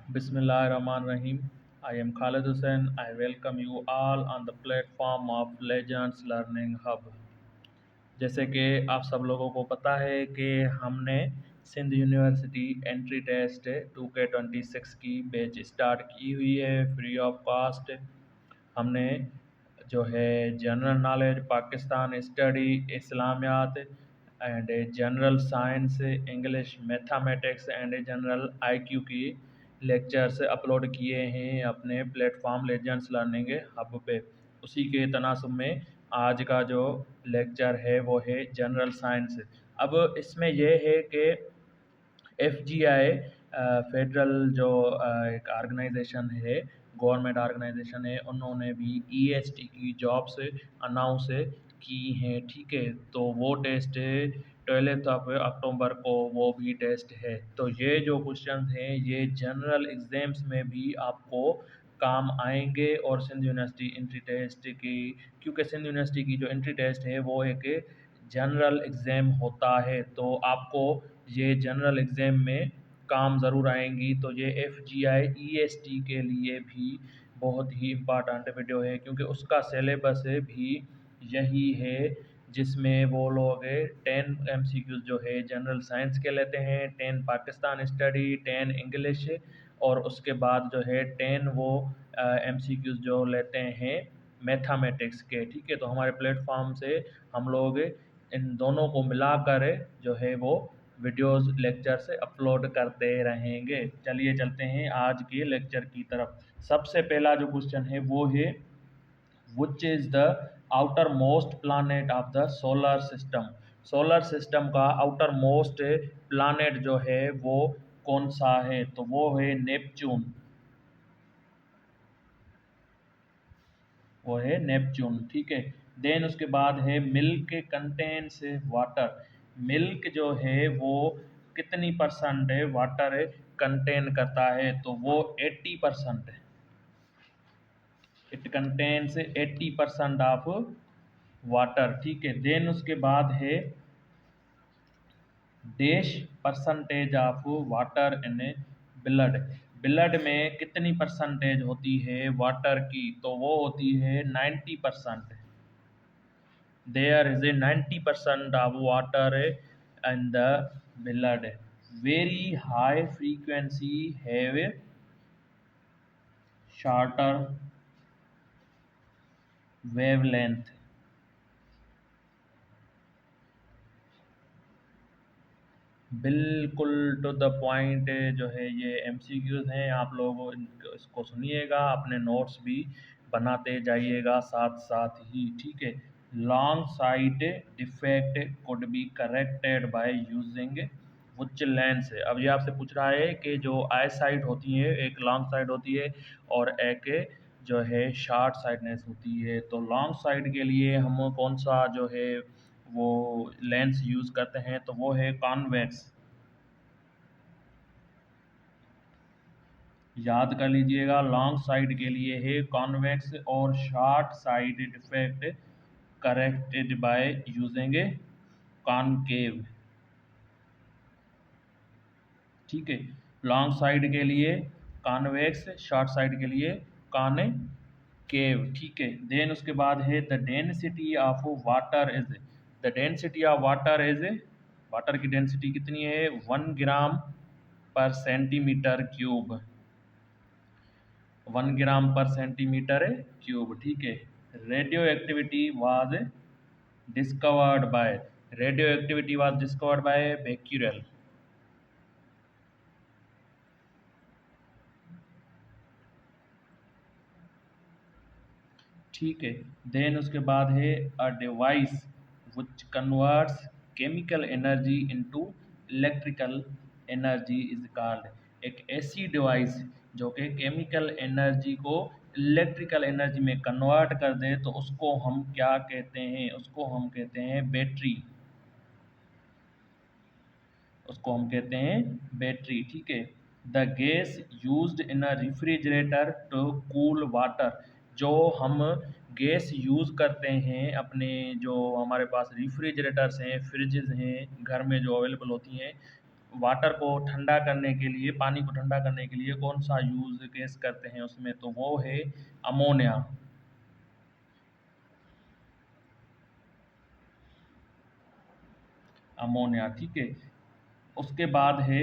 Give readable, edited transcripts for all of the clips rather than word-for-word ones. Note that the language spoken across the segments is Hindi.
Bismillahirrahmanirrahim. I am Khalid Hussain. I welcome you all on the platform of Legends Learning Hub. जैसे कि आप सब लोगों को पता है कि हमने Sindh university entry test 2K26 की बैच स्टार्ट की हुई है फ्री ऑफ कॉस्ट। हमने जो है general knowledge, Pakistan study, Islamiyat and general science, English, mathematics and general IQ की लेक्चर्स अपलोड किए हैं अपने प्लेटफॉर्म लेजेंड्स लर्निंग हब पे। उसी के तनासुब में आज का जो लेक्चर है वो है जनरल साइंस। अब इसमें यह है कि FGI फेडरल जो एक ऑर्गेनाइजेशन है, गवर्नमेंट ऑर्गेनाइजेशन है, उन्होंने भी EST की जॉब्स अनाउंस की हैं। ठीक है, तो वो टेस्ट 12 ऑफ अक्टूबर को वो भी टेस्ट है। तो ये जो क्वेश्चन हैं ये जनरल एग्जाम्स में भी आपको काम आएंगे। और सिंध यूनिवर्सिटी एंट्री टेस्ट की, क्योंकि सिंध यूनिवर्सिटी की जो एंट्री टेस्ट है वो एक जनरल एग्ज़ाम होता है, तो आपको ये जनरल एग्ज़ाम में काम ज़रूर आएंगी। तो ये FGI EST के लिए भी बहुत ही इम्पॉर्टेंट वीडियो है, क्योंकि उसका सिलेबस भी यही है जिसमें वो लोग 10 MCQs जो है जनरल साइंस के लेते हैं, 10 पाकिस्तान स्टडी, 10 इंग्लिश, और उसके बाद जो है 10 वो MCQs जो लेते हैं मैथमेटिक्स के। ठीक है, तो हमारे प्लेटफॉर्म से हम लोग इन दोनों को मिलाकर जो है वो वीडियोस लेक्चर से अपलोड करते रहेंगे। चलिए चलते हैं आज के लेक्चर की तरफ। सबसे पहला जो क्वेश्चन है वो है which is the outer most planet of the solar system. Solar system का आउटर मोस्ट प्लानेट जो है वो कौन सा है? तो वो है नेपच्यून। वो है नेपच्यून। ठीक है, देन उसके बाद है मिल्क कंटेन्स वाटर। मिल्क जो है वो कितनी परसेंट है वाटर कंटेन करता है? तो वो 80% है। It contains 80% of water. ठीक है, देन उसके बाद है dash percentage of water in blood. Blood में कितनी परसेंटेज होती है वाटर की? तो वो होती है 90%। There is a 90% of water in the blood. Very high frequency have shorter wavelength. बिल्कुल टू द पॉइंट जो है ये MCQs हैं। आप लोग इसको सुनिएगा, अपने नोट्स भी बनाते जाइएगा साथ साथ ही। ठीक है, long side defect could be corrected by using which lens. अब ये आपसे पूछ रहा है कि जो आई साइड होती है, एक लॉन्ग साइड होती है और एक जो है शॉर्ट साइडनेस होती है। तो लॉन्ग साइड के लिए हम कौन सा जो है वो लेंस यूज़ करते हैं? तो वो है कॉन्वेक्स। याद कर लीजिएगा, लॉन्ग साइड के लिए है कॉन्वेक्स और short side defect corrected by using concave. ठीक है, लॉन्ग साइड के लिए कॉन्वेक्स, शॉर्ट साइड के लिए कॉनकेव। ठीक है, देन उसके बाद है the density of water is. The density of water is, water की डेंसिटी कितनी है? 1 ग्राम पर सेंटीमीटर क्यूब। 1 ग्राम पर सेंटीमीटर क्यूब। ठीक है, radio activity was discovered by, radio activity was discovered by Becquerel. ठीक है, देन उसके बाद है a device which converts chemical energy into electrical energy is called. एक ऐसी डिवाइस जो कि केमिकल एनर्जी को इलेक्ट्रिकल एनर्जी में कन्वर्ट कर दे तो उसको हम क्या कहते हैं? उसको हम कहते हैं बैटरी। उसको हम कहते हैं बैटरी। ठीक है, the gas used in a refrigerator to cool water. जो हम गैस यूज़ करते हैं अपने, जो हमारे पास रेफ्रिजरेटर्स हैं, फ्रिजेज हैं घर में जो अवेलेबल होती हैं, वाटर को ठंडा करने के लिए, पानी को ठंडा करने के लिए कौन सा यूज गैस करते हैं उसमें, तो वो है अमोनिया। अमोनिया, ठीक है। उसके बाद है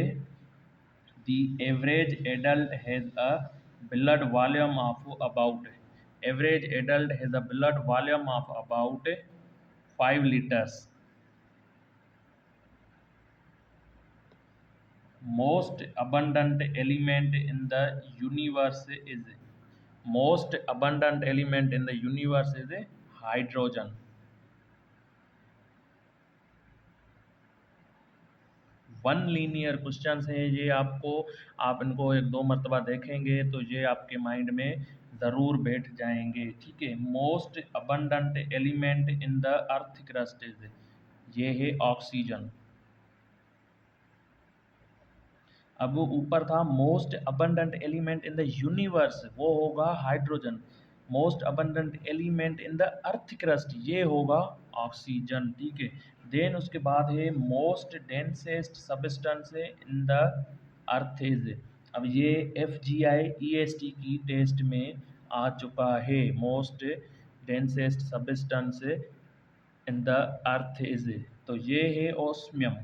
the average adult has a blood volume of about average adult has a blood volume of about 5 liters. Most abundant element in the universe is most abundant element in the universe is hydrogen. One linear question है ये, आपको आप इनको एक दो मरतबा देखेंगे तो ये आपके माइंड में ज़रूर बैठ जाएंगे, ठीक है। Most abundant element in the earth crust is, ये है ऑक्सीजन। अब वो ऊपर था most abundant element in the universe, वो होगा hydrogen. Most abundant element in the earth crust, ये होगा ऑक्सीजन, ठीक है। देन उसके बाद है most densest substance in the earth is, अब ये FGI-EST की टेस्ट में आ चुका है। Most densest substance in the earth is, तो ये है ओस्मियम,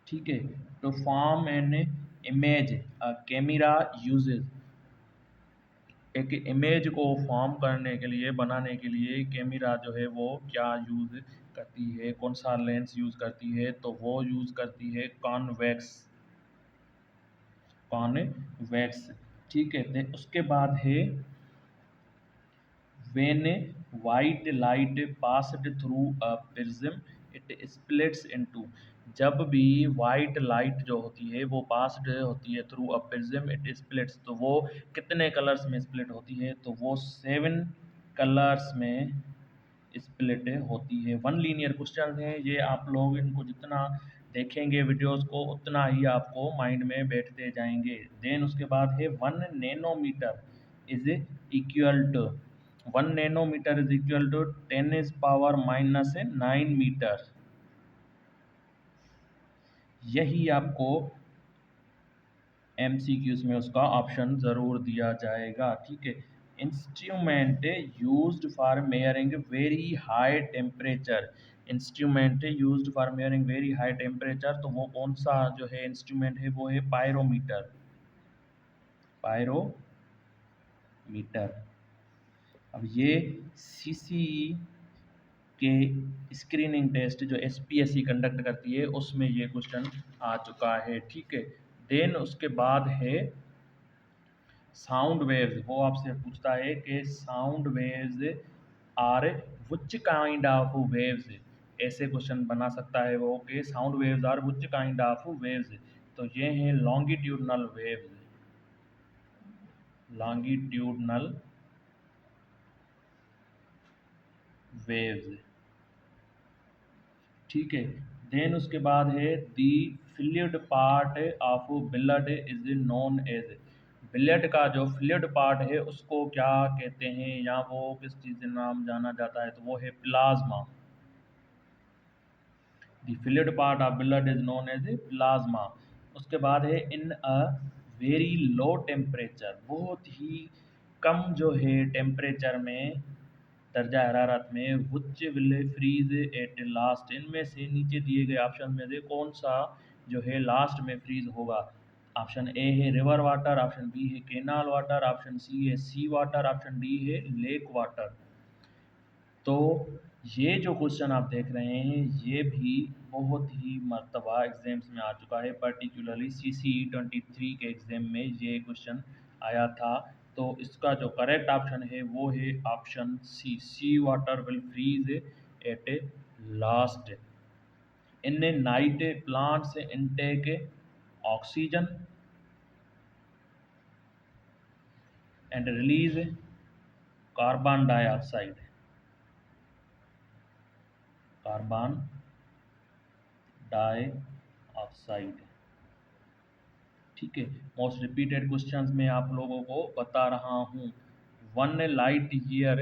ठीक है। To form an image camera uses, एक इमेज को फॉर्म करने के लिए, बनाने के लिए कैमरा जो है वो क्या यूज़ करती है, कौन सा लेंस यूज़ करती है, तो वो यूज़ करती है कॉन्वेक्स, कॉन्वेक्स, ठीक है। then उसके बाद है when white light passed through a prism it splits into, जब भी वाइट लाइट जो होती है वो पास्ड होती है through a prism it splits, तो वो कितने कलर्स में स्प्लिट होती है, तो वो 7 कलर्स में स्प्लिट होती है। वन लीनियर क्वेश्चन है ये, आप लोग इनको जितना देखेंगे वीडियोस को उतना ही आपको माइंड में बैठते जाएंगे। देन उसके बाद है 1 nanometre is equal to, 1 nanometre is equal to 10⁻⁹ यही आपको MCQs में उसका ऑप्शन ज़रूर दिया जाएगा, ठीक है। Instrument used for मेयरिंग very high temperature, instrument used for मेयरिंग very high temperature, तो वो कौन सा जो है इंस्ट्रूमेंट है, वो है पायरोमीटर, पायरोमीटर। अब ये CCE के स्क्रीनिंग टेस्ट जो SPSC कंडक्ट करती है उसमें ये क्वेश्चन आ चुका है, ठीक है। देन उसके बाद है साउंड वेव्स, वो आपसे पूछता है कि sound waves are which kind of waves, ऐसे क्वेश्चन बना सकता है वो कि sound waves are which kind of waves, तो ये हैं लॉन्गिट्यूडनल वेव्स, लॉन्गिट्यूडनल वेव्स, ठीक है। देन उसके बाद है the fluid part of blood is known as, blood का जो फ्लूइड पार्ट है उसको क्या कहते हैं, या वो किस चीज़ से नाम जाना जाता है, तो वो है plasma. The fluid part of blood is known as plasma. उसके बाद है इन अ वेरी लो टेम्परेचर, बहुत ही कम जो है टेम्परेचर में, दर्जा हरारत में, which will freeze at last, इनमें से नीचे दिए गए ऑप्शन में से कौन सा जो है लास्ट में फ्रीज होगा। ऑप्शन ए है रिवर वाटर, ऑप्शन बी है केनाल वाटर, ऑप्शन सी है सी वाटर, ऑप्शन डी है लेक वाटर। तो ये जो क्वेश्चन आप देख रहे हैं ये भी बहुत ही मर्तबा एग्जाम्स में आ चुका है, पर्टिकुलरली CCE 23 के एग्जाम में ये क्वेश्चन आया था। तो इसका जो करेक्ट ऑप्शन है वो है option C, sea water will freeze at last. In night plants intake oxygen and release carbon dioxide, carbon dioxide, ठीक है। मोस्ट रिपीटेड क्वेश्चंस में आप लोगों को बता रहा हूँ। One light year,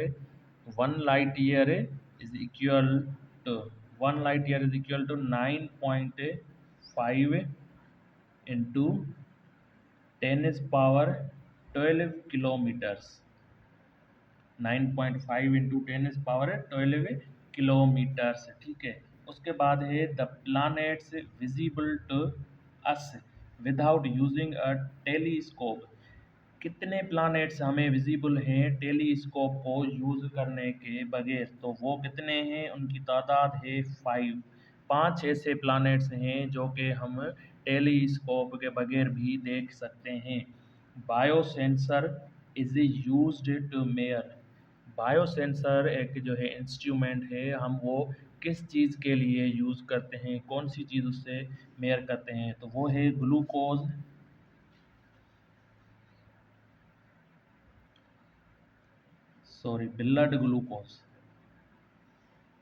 one light year is equal to, 1 light year is equal to 9.5 into 10 is power 12 kilometers. 9.5 into 10 is power 12 kilometres, ठीक है। उसके बाद है the planets visible to us without using a telescope. कितने प्लैनेट्स हमें विजिबल हैं टेलीस्कोप को यूज़ करने के बगैर, तो वो कितने हैं, उनकी तादाद है 5। 5 ऐसे प्लैनेट्स हैं जो कि हम टेलीस्कोप के बगैर भी देख सकते हैं। Biosensor is used to measure. Biosensor एक जो है इंस्ट्रूमेंट है, हम वो किस चीज़ के लिए यूज़ करते हैं, कौन सी चीज़ उससे मेयर करते हैं, तो वो है glucose, sorry blood glucose,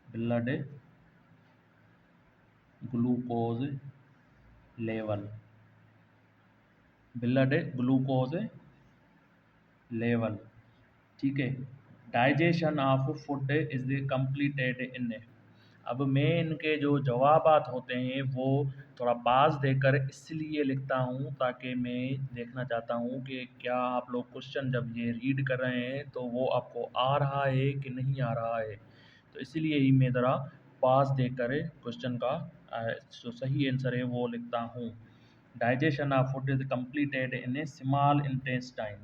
blood glucose level, blood glucose level, ठीक है। Digestion of food is completed in. अब मैं इनके जो जवाबात होते हैं वो थोड़ा पास देकर इसलिए लिखता हूँ ताकि मैं देखना चाहता हूँ कि क्या आप लोग क्वेश्चन जब ये रीड कर रहे हैं तो वो आपको आ रहा है कि नहीं आ रहा है, तो इसलिए ही मैं ज़रा पास देकर क्वेश्चन का जो सही आंसर है वो लिखता हूँ। Digestion of food is completed in A small intestine,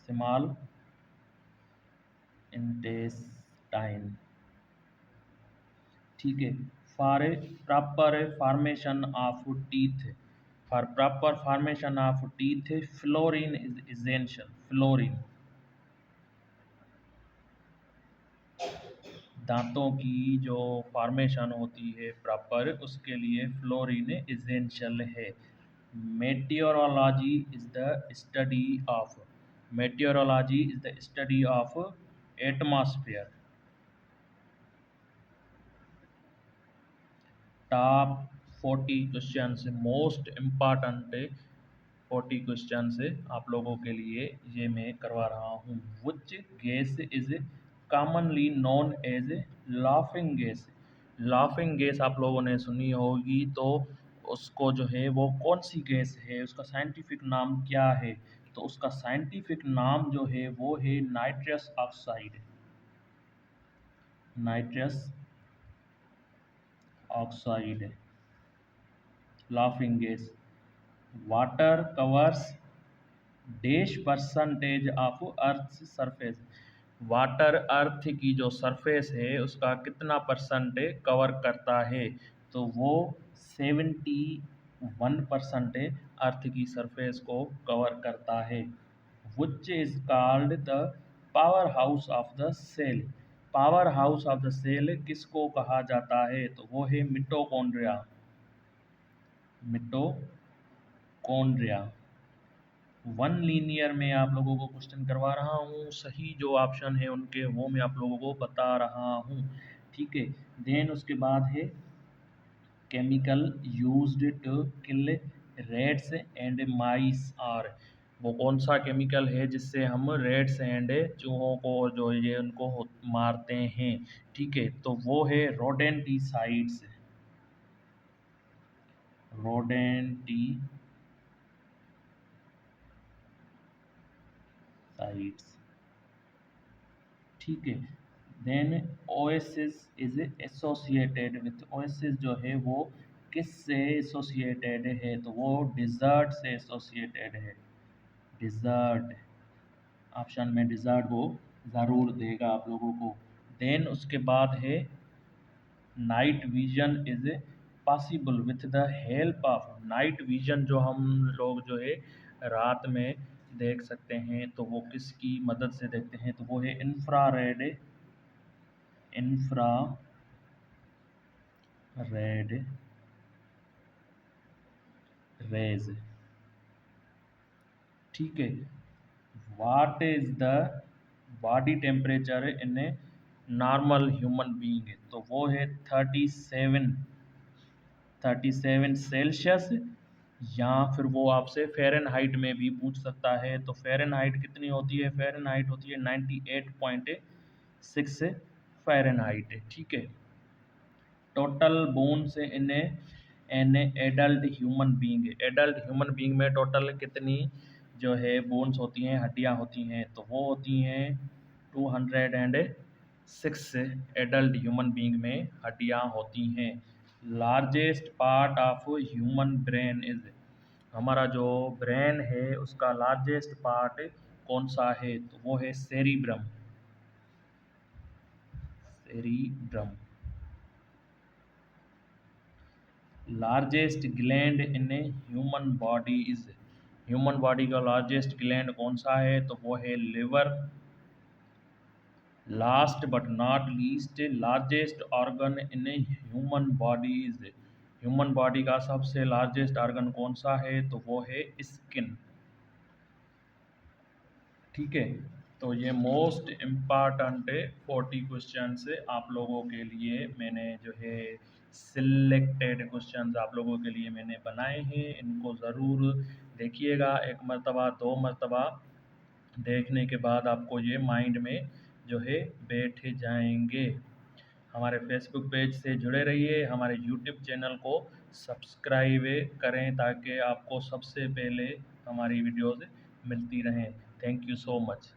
small intestine, ठीक है। For a proper formation of teeth, for proper formation of teeth fluorine is essential, fluorine, दांतों की जो फॉर्मेशन होती है प्रॉपर उसके लिए फ्लोरीन इसेंशियल है। Meteorology is the study of, meteorology is the study of atmosphere. Top 40 question से मोस्ट इम्पॉर्टेंट 40 क्वेश्चन से आप लोगों के लिए ये मैं करवा रहा हूँ। Which gas is commonly known as laughing gas. Laughing gas आप लोगों ने सुनी होगी, तो उसको जो है वो कौन सी गैस है, उसका साइंटिफिक नाम क्या है, तो उसका साइंटिफिक नाम जो है वो है nitrous oxide, nitrous oxide, laughing gas. Water covers dash percentage of earth surface. Water अर्थ की जो सरफेस है उसका कितना परसेंट कवर करता है, तो वो 71% अर्थ की सरफेस को कवर करता है। Which is called the power house of the cell. Power house of the cell किसको कहा जाता है, तो वो है मिटोकॉन्ड्रिया, मिटोकॉन्ड्रिया। वन लीनियर में आप लोगों को क्वेश्चन करवा रहा हूँ, सही जो ऑप्शन है उनके वो मैं आप लोगों को बता रहा हूँ, ठीक है। देन उसके बाद है chemical used to kill rats and mice are. वो कौन सा केमिकल है जिससे हम रेट्स एंड चूहों को जो ये उनको मारते हैं, ठीक है, तो वो है रोडेंटिसाइड्स, रोडेंटिसाइड्स, ठीक है। Then oasis is associated with, oasis जो है वो किस से एसोसिएटेड है, तो वो डिज़र्ट से एसोसिएटेड है, डिज़र्ट। ऑप्शन में डिज़र्ट वो ज़रूर देगा आप लोगों को। देन उसके बाद है night vision is possible with the help of, night vision जो हम लोग जो है रात में देख सकते हैं तो वो किसकी मदद से देखते हैं, तो वो है इंफ्रारेड, इंफ्रा रेड रेज, ठीक है। What is the body temperature in a normal human being, तो वो है 37 सेल्सियस, या फिर वो आपसे फ़ारेनहाइट में भी पूछ सकता है, तो फ़ारेनहाइट कितनी होती है, फ़ारेनहाइट होती है 98.6 फ़ारेनहाइट, ठीक है। Total bones in an adult human being. Adult human being में टोटल कितनी जो है बोन्स होती हैं, हड्डियां होती हैं, तो वो होती हैं 206 एडल्ट ह्यूमन बीइंग में हड्डियां होती हैं। Largest part of human brain is, हमारा जो ब्रेन है उसका लार्जेस्ट पार्ट कौन सा है, तो वो है cerebrum. Cerebrum. Largest gland in human body is, human body का लार्जेस्ट ग्लैंड कौन सा है, तो वो है liver. Last but not least, largest organ in human body is, human body का सबसे लार्जेस्ट ऑर्गन कौन सा है, तो वो है स्किन। ठीक है, तो ये मोस्ट इम्पॉर्टेंट 40 क्वेश्चंस आप लोगों के लिए मैंने जो है सिलेक्टेड क्वेश्चंस आप लोगों के लिए मैंने बनाए हैं। इनको ज़रूर देखिएगा, एक मर्तबा दो मर्तबा देखने के बाद आपको ये माइंड में जो है बैठ जाएंगे। हमारे फेसबुक पेज से जुड़े रहिए, हमारे यूट्यूब चैनल को सब्सक्राइब करें ताकि आपको सबसे पहले हमारी वीडियोज़ मिलती रहें। Thank you so much.